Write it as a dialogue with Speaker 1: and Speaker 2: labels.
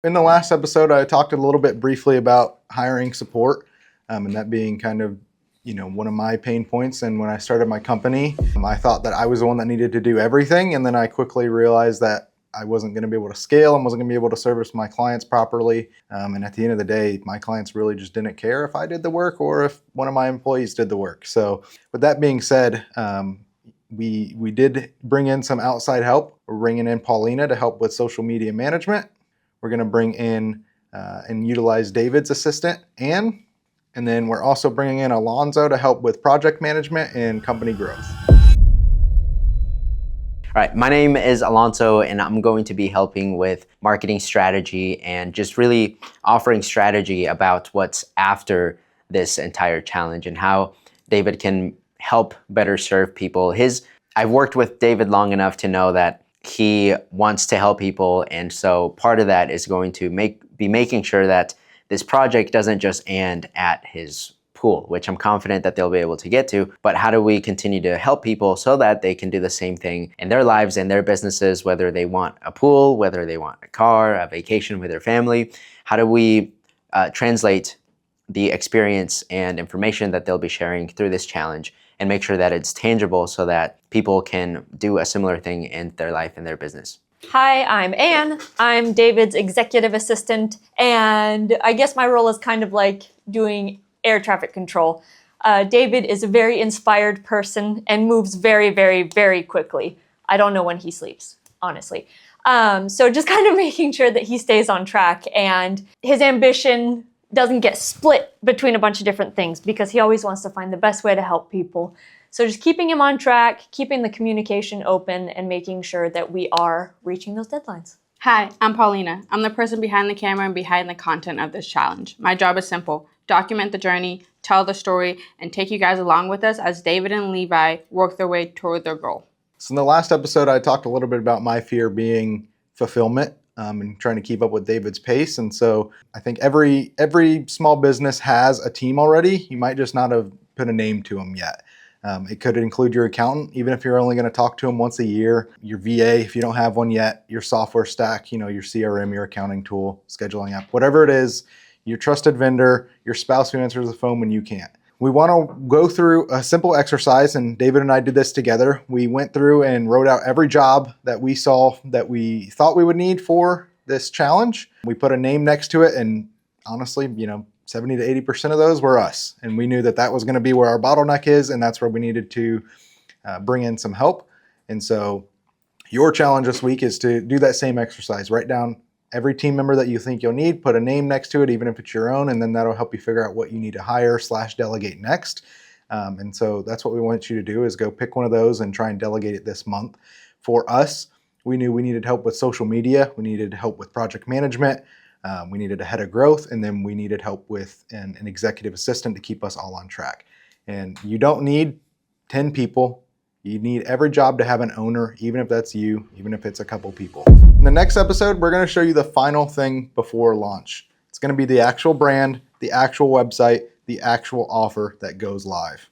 Speaker 1: In the last episode, I talked a little bit briefly about hiring support, and that being kind of, one of my pain points. And when I started my company, I thought that I was the one that needed to do everything. And then I quickly realized that I wasn't going to be able to scale and wasn't going to be able to service my clients properly. And at the end of the day, my clients really just didn't care if I did the work or if one of my employees did the work. So with that being said, we did bring in some outside help. We're bringing in Paulina to help with social media management. We're going to bring in and utilize David's assistant, Anne. And then we're also bringing in Alonzo to help with project management and company growth.
Speaker 2: All right, my name is Alonzo, and I'm going to be helping with marketing strategy and just really offering strategy about what's after this entire challenge and how David can help better serve people. I've worked with David long enough to know that he wants to help people, and so part of that is going to be making sure that this project doesn't just end at his pool, which I'm confident that they'll be able to get to, but how do we continue to help people so that they can do the same thing in their lives and their businesses, whether they want a pool, whether they want a car, a vacation with their family? How do we translate the experience and information that they'll be sharing through this challenge and make sure that it's tangible so that people can do a similar thing in their life and their business?
Speaker 3: Hi, I'm Anne. I'm David's executive assistant, and I guess my role is kind of like doing air traffic control. David is a very inspired person and moves very, very, very quickly. I don't know when he sleeps, honestly. So just kind of making sure that he stays on track and his ambition doesn't get split between a bunch of different things because he always wants to find the best way to help people. So just keeping him on track, keeping the communication open, and making sure that we are reaching those deadlines.
Speaker 4: Hi, I'm Paulina. I'm the person behind the camera and behind the content of this challenge. My job is simple: document the journey, tell the story, and take you guys along with us as David and Levi work their way toward their goal.
Speaker 1: So in the last episode, I talked a little bit about my fear being fulfillment. And trying to keep up with David's pace. And so I think every small business has a team already. You might just not have put a name to them yet. It could include your accountant, even if you're only going to talk to them once a year, your VA, if you don't have one yet, your software stack, your CRM, your accounting tool, scheduling app, whatever it is, your trusted vendor, your spouse who answers the phone when you can't. We want to go through a simple exercise, and David and I did this together. We went through and wrote out every job that we saw that we thought we would need for this challenge. We put a name next to it, and honestly, 70 to 80% of those were us. And we knew that that was going to be where our bottleneck is, and that's where we needed to bring in some help. And so your challenge this week is to do that same exercise. Write down every team member that you think you'll need, put a name next to it, even if it's your own, and then that'll help you figure out what you need to hire / delegate next. And so that's what we want you to do, is go pick one of those and try and delegate it this month. For us, we knew we needed help with social media, we needed help with project management, we needed a head of growth, and then we needed help with an executive assistant to keep us all on track. And you don't need 10 people. You need every job to have an owner, even if that's you, even if it's a couple people. In the next episode, we're going to show you the final thing before launch. It's going to be the actual brand, the actual website, the actual offer that goes live.